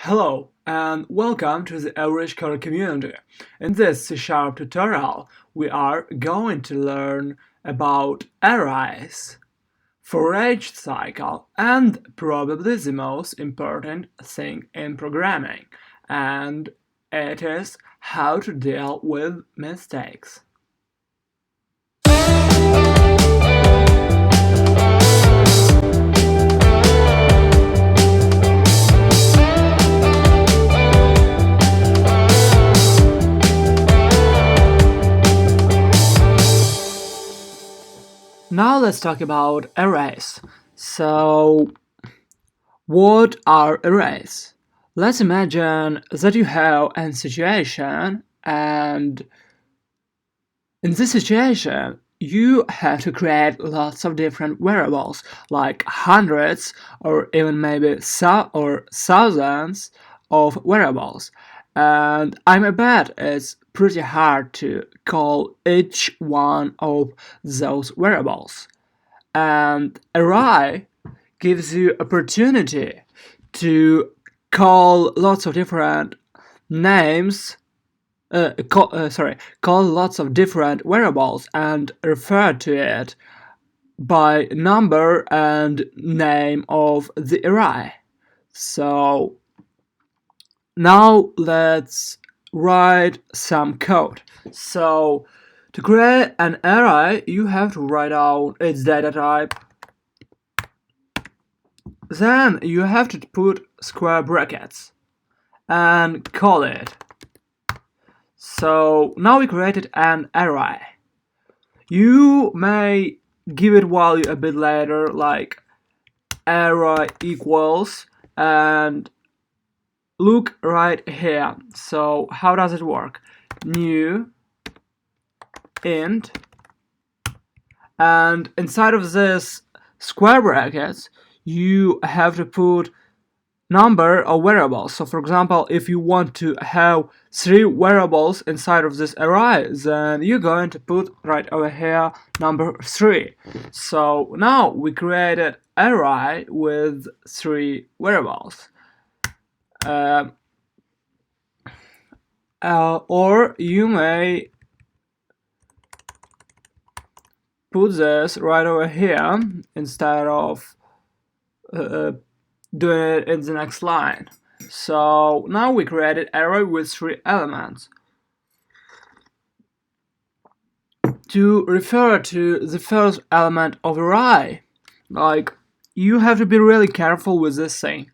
Hello and welcome to the Average Coder community. In this C# tutorial, we are going to learn about arrays, foreach cycle, and probably the most important thing in programming, and it is how to deal with mistakes. Now let's talk about arrays. So, what are arrays? Let's imagine that you have a situation, and in this situation, you have to create lots of different variables, like hundreds or even maybe thousands of variables. And I bet it's pretty hard to call each one of those variables. And array gives you opportunity to call lots of different names call lots of different variables and refer to it by number and name of the array. So now let's write some code. So to create an array, you have to write down its data type. Then you have to put square brackets and call it. So now we created an array. You may give it value a bit later, like array equals, and look right here. So how does it work? New int, and inside of this square brackets you have to put number of variables. So for example, if you want to have 3 variables inside of this array, then you're going to put right over here number 3. So now we created array with 3 variables. Or you may put this right over here instead of doing it in the next line. So now we created array with 3 elements. To refer to the first element of array, like, you have to be really careful with this thing,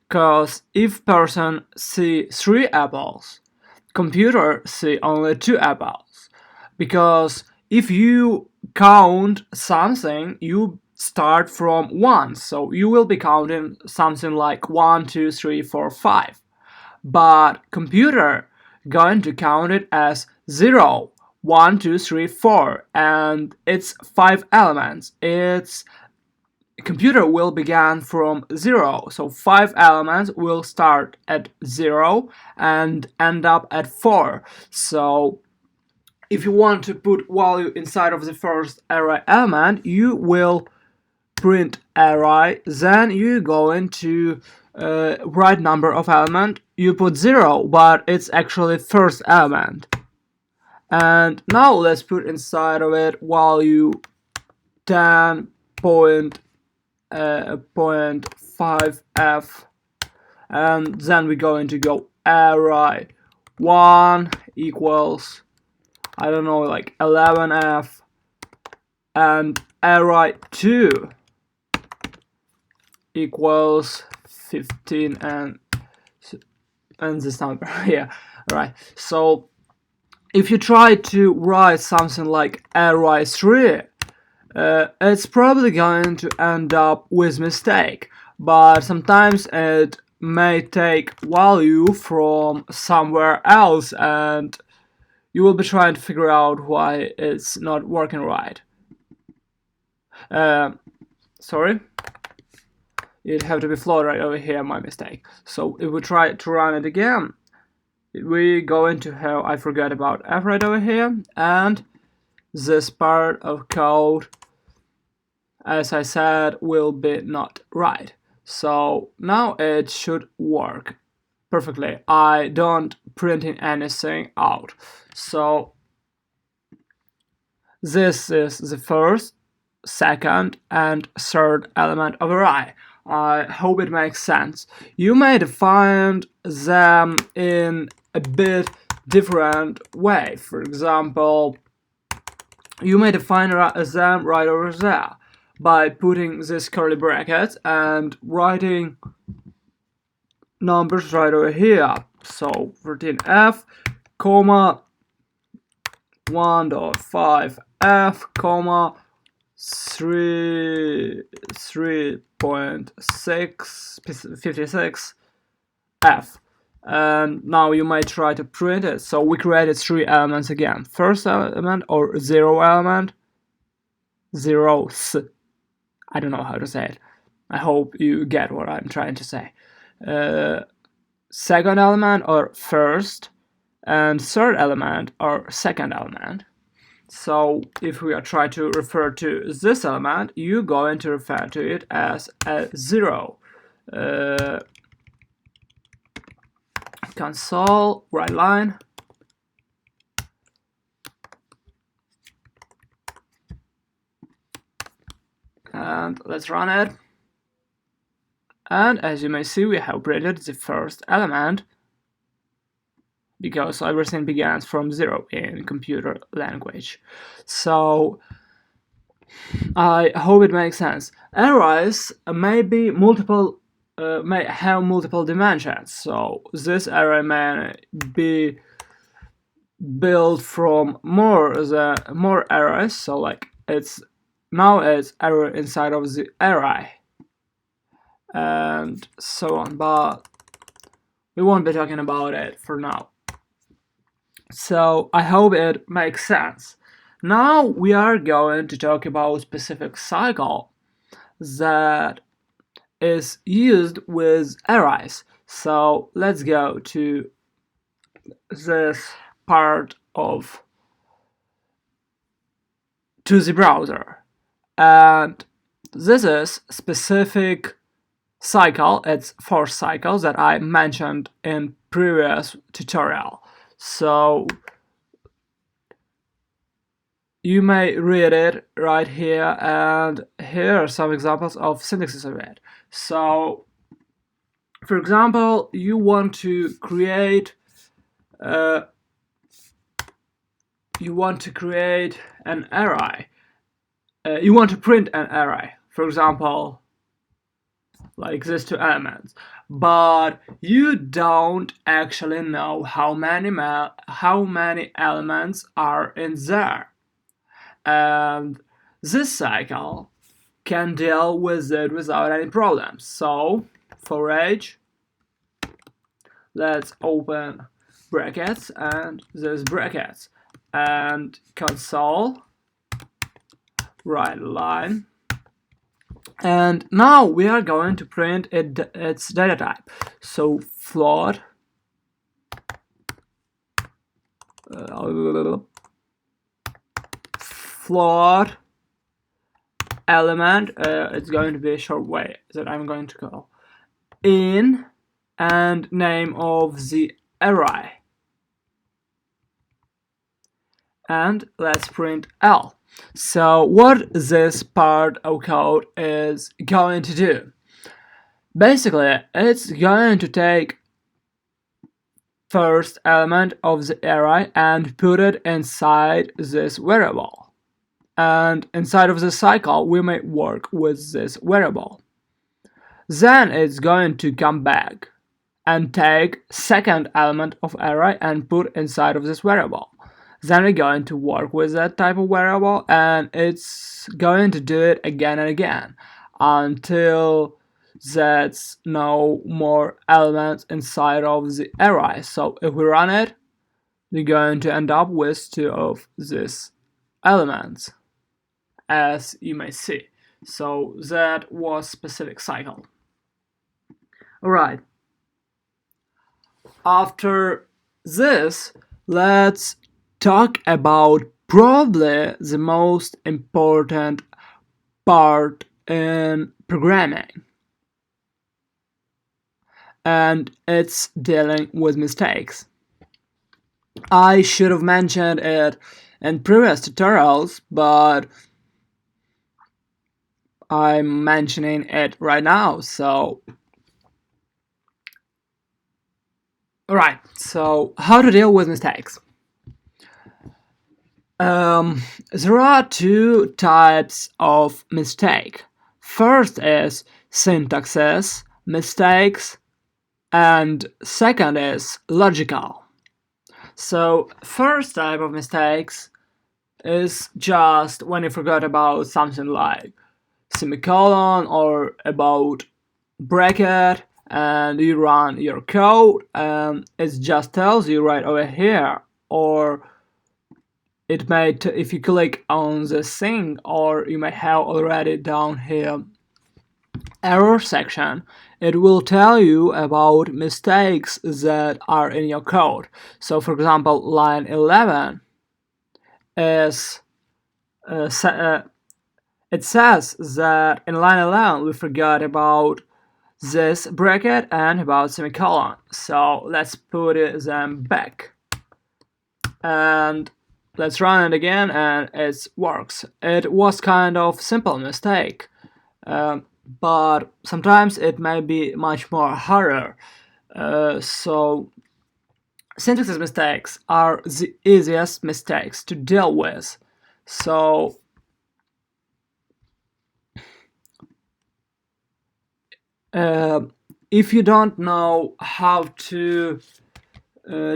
because if person see 3 apples, computer see only 2 apples, because if you count something, you start from 1, so you will be counting something like 1, 2, 3, 4, 5. But computer going to count it as 0, 1, 2, 3, 4, and it's 5 elements. Its computer will begin from 0, so 5 elements will start at 0 and end up at 4. So if you want to put value inside of the first array element, you will print array, then you go into right number of element, you put 0, but it's actually first element. And now let's put inside of it value 10.5f, and then we're going to go array 1 equals, I don't know, like 11f, and array 2 equals 15 and this number. Yeah, right. So if you try to write something like array 3, it's probably going to end up with mistake, but sometimes it may take value from somewhere else and you will be trying to figure out why it's not working right. Sorry, it have to be float right over here, my mistake. So if we try to run it again, we go into how I forgot about f right over here, and this part of code, as I said, will be not right. So now it should work. perfectly. I don't printing anything out. So this is the first, second, and third element of array. I hope it makes sense. You may define them in a bit different way. For example, you may define them right over there by putting this curly brackets and writing numbers right over here. So 13f, comma 1.5f, comma 3.56f. And now you might try to print it. So we created three elements again. First element, or zero element, zeroth. I don't know how to say it. I hope you get what I'm trying to say. Second element, or first, and third element, or second element. So if we are trying to refer to this element, you're going to refer to it as a zero. Console, right line. And let's run it. And as you may see, we have printed the first element, because everything begins from zero in computer language. So I hope it makes sense. Arrays may be multiple, may have multiple dimensions. So this array may be built from more arrays. So like it's array inside of the array, and so on. But we won't be talking about it for now. So I hope it makes sense. Now we are going to talk about a specific cycle that is used with arrays. So let's go to this part of the browser, and this is specific cycle. It's foreach cycle that I mentioned in previous tutorial. So you may read it right here, and here are some examples of syntaxes of it. So, for example, you want to create an array. You want to print an array, for example, like these two elements, but you don't actually know how many elements are in there. And this cycle can deal with it without any problems. So foreach, let's open brackets and there's brackets, and console, right line, and now we are going to print its data type. So float element, it's going to be a short way that I'm going to go in, and name of the array, and let's print L. So what this part of code is going to do, basically it's going to take first element of the array and put it inside this variable, and inside of the cycle we may work with this variable. Then it's going to come back and take second element of array and put inside of this variable. Then we're going to work with that type of variable, and it's going to do it again and again until there's no more elements inside of the array. So if we run it, we're going to end up with two of these elements, as you may see. So that was specific cycle. Alright. After this, let's talk about probably the most important part in programming. and it's dealing with mistakes. I should have mentioned it in previous tutorials, but I'm mentioning it right now. So, alright, so how to deal with mistakes? There are two types of mistake. First is syntaxes mistakes, and second is logical. So first type of mistakes is just when you forgot about something like semicolon or about bracket and you run your code and it just tells you right over here, or it may if you click on the thing, or you may have already down here error section, it will tell you about mistakes that are in your code. So for example, line 11 is it says that in line 11 we forgot about this bracket and about semicolon. So let's put them back and let's run it again, and it works. It was kind of simple mistake, but sometimes it may be much more harder. So syntax mistakes are the easiest mistakes to deal with. So if you don't know how to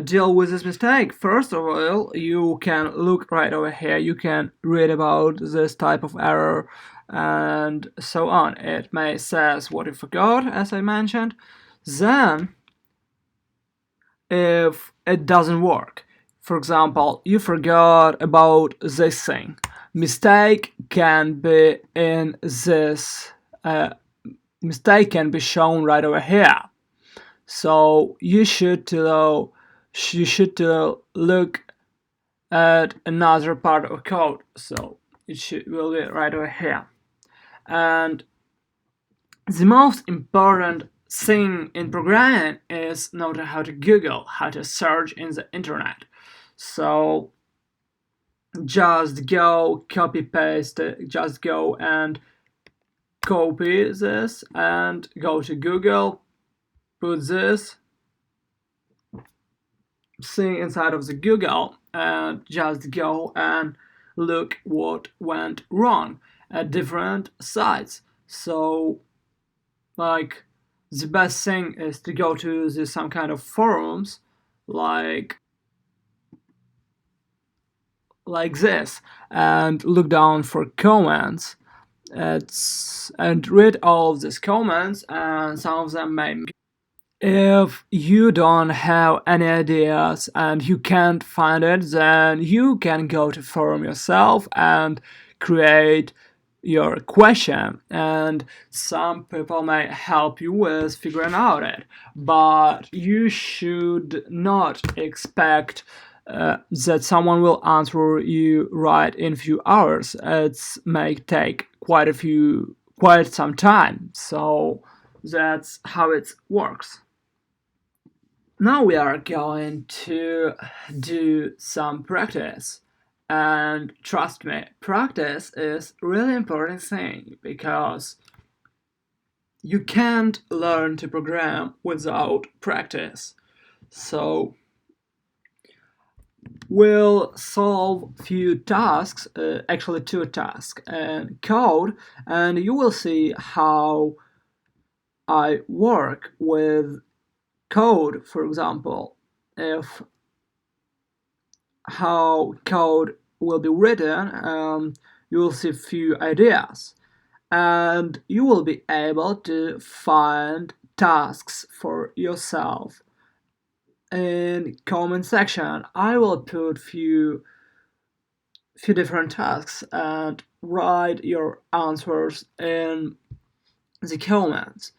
deal with this mistake, first of all, you can look right over here. You can read about this type of error and so on. It may says what you forgot, as I mentioned. Then, if it doesn't work, for example, you forgot about this thing, mistake can be in this. Mistake can be shown right over here. So you should look at another part of code. So it will be right over here. And the most important thing in programming is knowing how to Google, how to search in the internet. So just go copy paste, just go and copy this and go to Google, put this thing inside of the Google and just go and look what went wrong at different sites. So like the best thing is to go to some kind of forums like this and look down for comments and read all of these comments, and some of them may. If you don't have any ideas and you can't find it, then you can go to forum yourself and create your question, and some people may help you with figuring out it, but you should not expect that someone will answer you right in a few hours. It may take quite some time, so that's how it works. Now we are going to do some practice. And trust me, practice is a really important thing because you can't learn to program without practice. So we'll solve few tasks, actually two tasks, and code, and you will see how I work with code, for example, if how code will be written, you will see a few ideas, and you will be able to find tasks for yourself. In comment section, I will put few different tasks and write your answers in the comments,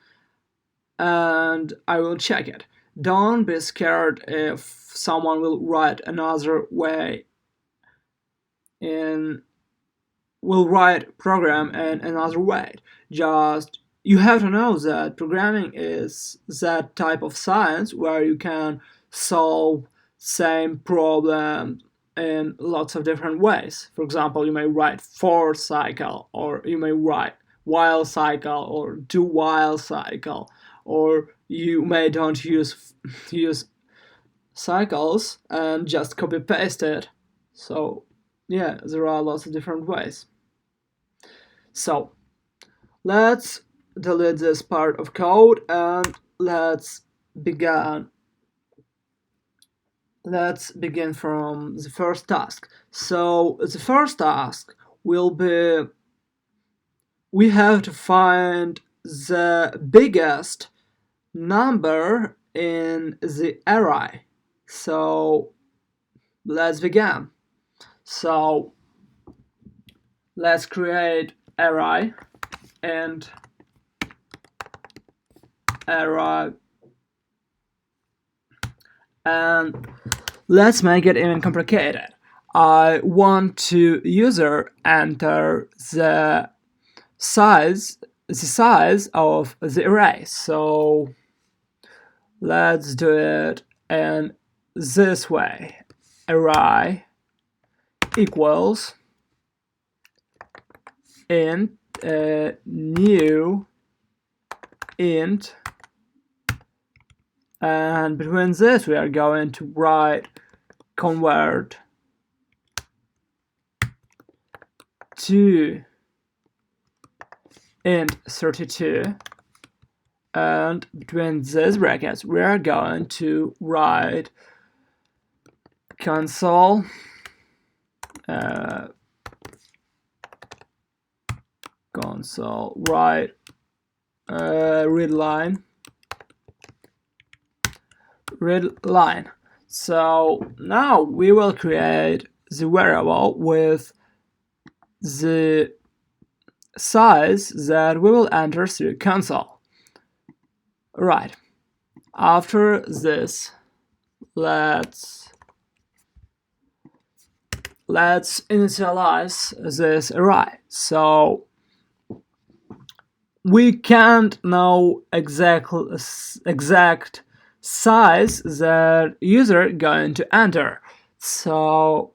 and I will check it. Don't be scared if someone will write another way will write program in another way. Just you have to know that programming is that type of science where you can solve same problem in lots of different ways. For example, you may write for cycle, or you may write while cycle, or do while cycle, or you may don't use cycles and just copy paste it. So yeah, there are lots of different ways. So let's delete this part of code and let's begin from the first task. So the first task will be, we have to find the biggest number in the array. So let's begin. So let's create array and array, and let's make it even complicated. I want to user enter the size of the array. So let's do it in this way. Array equals int new int, and between this we are going to write convert to int 32, and between these brackets we are going to write console write read line. So now we will create the variable with the size that we will enter through console. Right. After this, let's initialize this array. So we can't know exact size that user going to enter. So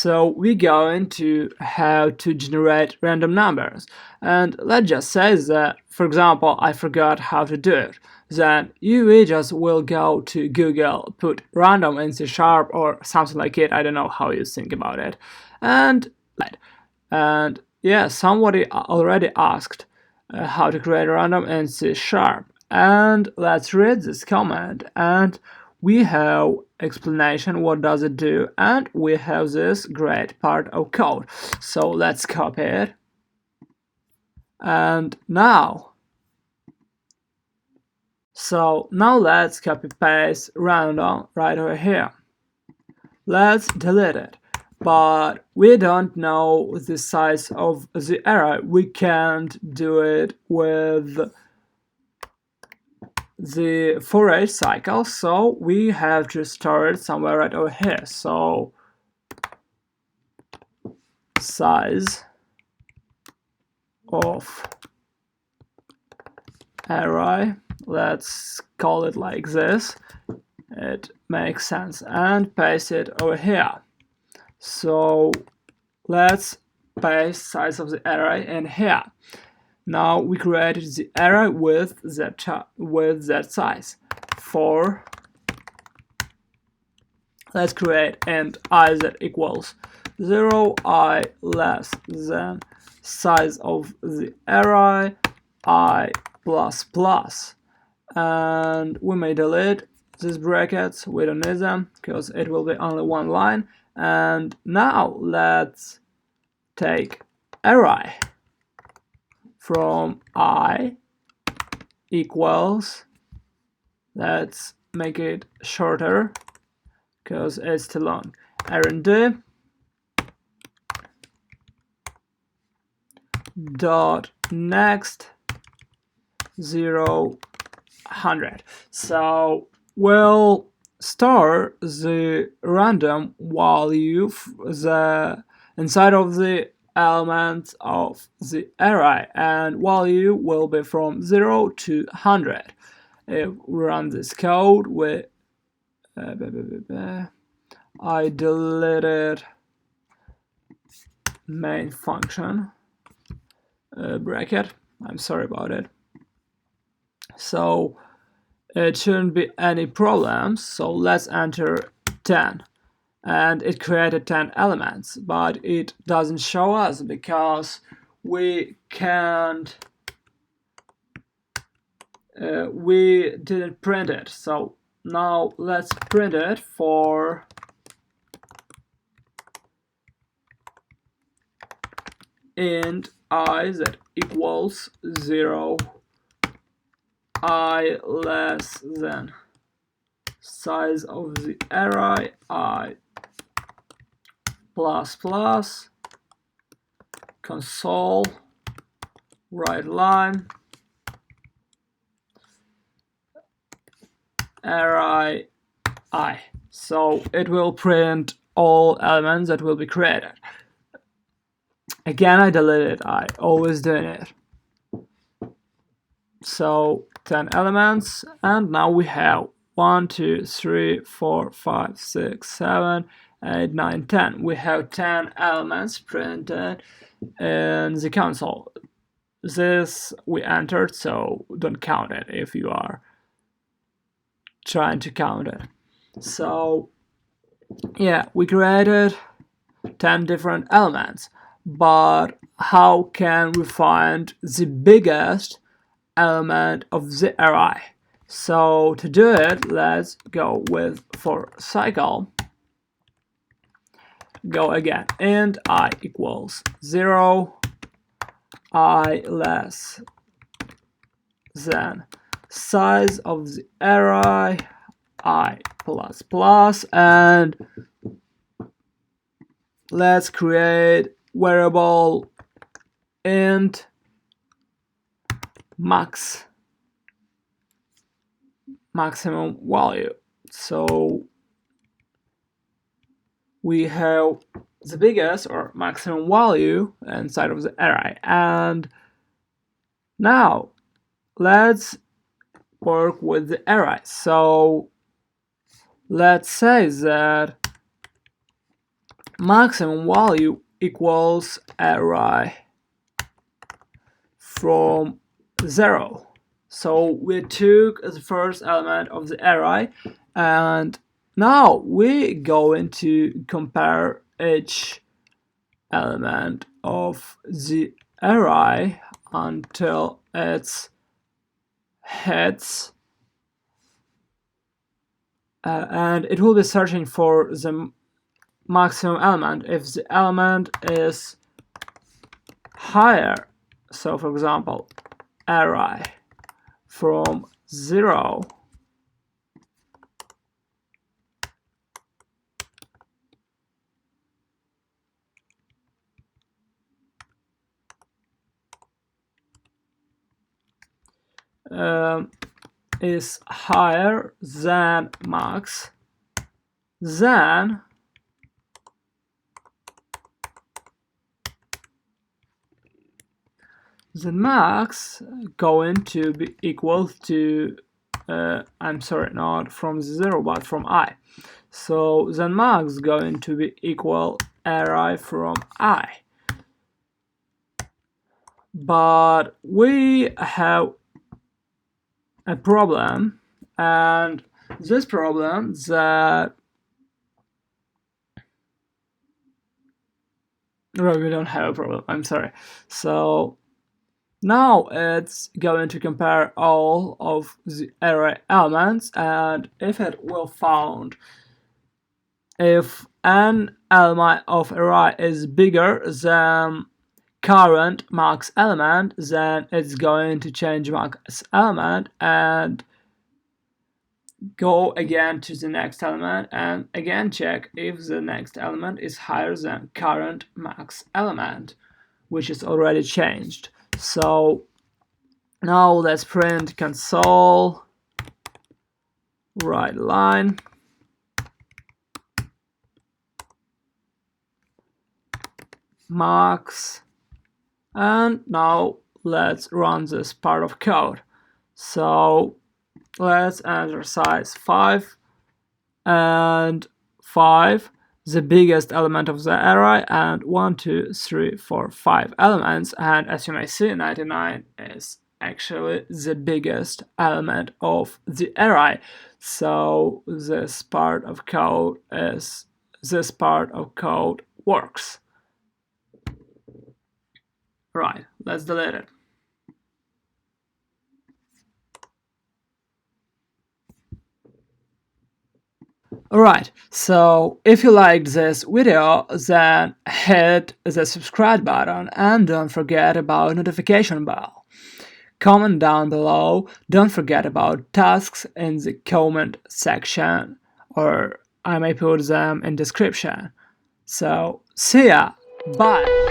we're going to have to generate random numbers. And let's just say that, for example, I forgot how to do it. Then you just will go to Google, put random in C# or something like it. I don't know how you think about it. And yeah, somebody already asked how to create random in C#. And let's read this command, and we have explanation what does it do, and we have this great part of code. So let's copy it, and now let's copy paste random right over here. Let's delete it, but we don't know the size of the array. We can't do it with the foreach cycle, so we have to store it somewhere right over here. So size of array, let's call it like this, it makes sense, and paste it over here. So let's paste size of the array in here. Now we created the array with that size. For let's create int I that equals 0, I less than size of the array I plus plus, and we may delete these brackets, we don't need them because it will be only one line. And now let's take array from I equals, let's make it shorter because it's too long, rnd dot next 0 100. So we'll store the random value inside of the elements of the array, and value will be from 0 to 100. If we run this code, I deleted main function bracket. I'm sorry about it. So it shouldn't be any problems. So let's enter 10. And it created 10 elements, but it doesn't show us because we can't we didn't print it. So now let's print it for int I that equals 0, I less than size of the array I plus plus console right line array I. So it will print all elements that will be created. Again, I deleted I, always doing it. So 10 elements, and now we have 1, 2, 3, 4, 5, 6, 7, 8, 9, 10. We have 10 elements printed in the console. This we entered, so don't count it if you are trying to count it. So yeah, we created 10 different elements, but how can we find the biggest element of the array? So to do it, let's go with for cycle. Go again, int I equals 0, I less than size of the array I plus plus, and let's create variable int maximum value. So we have the biggest or maximum value inside of the array, and now let's work with the array. So let's say that maximum value equals array from 0. So we took the first element of the array, and now we're going to compare each element of the array until it hits, and it will be searching for the maximum element. If the element is higher, so for example array from 0, is higher than max, then the max going to be equal to I'm sorry, not from 0 but from I. So the max going to be equal array from I. But we have a problem, and this problem that no, we don't have a problem, I'm sorry. So now it's going to compare all of the array elements, and if it will found if an element of array is bigger than current max element, then it's going to change max element and go again to the next element and again check if the next element is higher than current max element, which is already changed. So now let's print console right line max. And now let's run this part of code. So let's enter size 5 and 5, the biggest element of the array, and 1, 2, 3, 4, 5 elements. And as you may see, 99 is actually the biggest element of the array. So this part of code works. Right, let's delete it. Alright, so if you liked this video, then hit the subscribe button and don't forget about notification bell. Comment down below, don't forget about tasks in the comment section, or I may put them in description. So see ya, bye!